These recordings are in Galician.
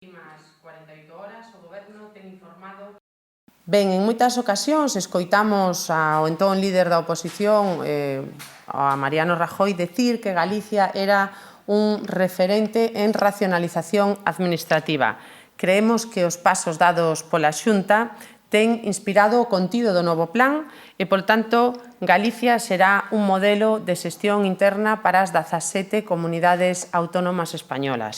últimas 48 horas o Goberno ten informado. Ben, en moitas ocasións escoitamos ao entón líder da oposición, a Mariano Rajoy, decir que Galicia era un referente en racionalización administrativa. Creemos que os pasos dados pola Xunta ten inspirado o contido do novo plan e, por tanto, Galicia será un modelo de xestión interna para as 17 comunidades autónomas españolas.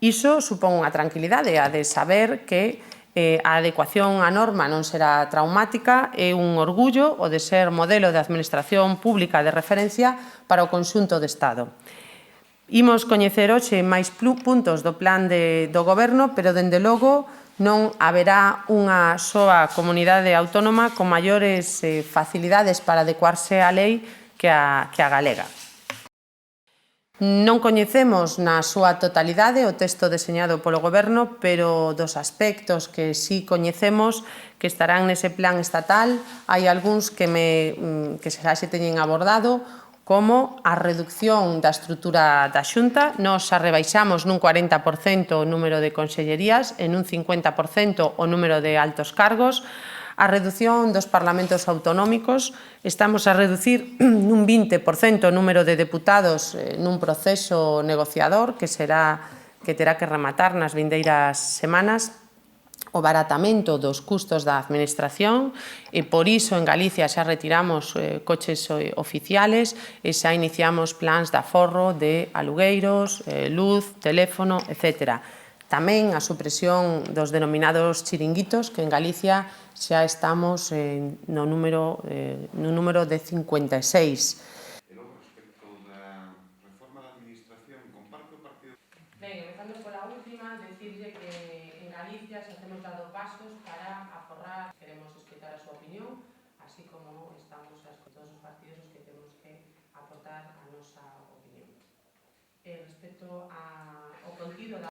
Iso supón unha tranquilidade, a de saber que a adecuación á norma non será traumática, é un orgullo o de ser modelo de administración pública de referencia para o conxunto do Estado. Imos coñecer hoxe máis puntos do plan do Goberno, pero, dende logo, non haberá unha soa comunidade autónoma con maiores facilidades para adecuarse á lei que a galega. Non coñecemos na súa totalidade o texto deseñado polo Goberno, pero dos aspectos que sí coñecemos que estarán nese plan estatal, hai algúns que xa se teñen abordado, como a reducción da estrutura da Xunta. Nos a rebaixamos nun 40% o número de consellerías e nun 50% o número de altos cargos. A redución dos parlamentos autonómicos, estamos a reducir nun 20% o número de deputados nun proceso negociador que terá que rematar nas vindeiras semanas, o baratamento dos custos da administración e por iso en Galicia xa retiramos coches oficiales e xa iniciamos plans de aforro de alugueiros, luz, teléfono, etc. Tamén a supresión dos denominados chiringuitos, que en Galicia xa estamos no número de 56. E logo, respecto da reforma da administración, comparte o partido? Ben, empezando pola última, decirlle que en Galicia xa temos dado pasos para aforrar. Queremos escoitar a súa opinión, así como estamos a escoitar todos os partidos que temos que aportar a nosa opinión. Respecto ao contido da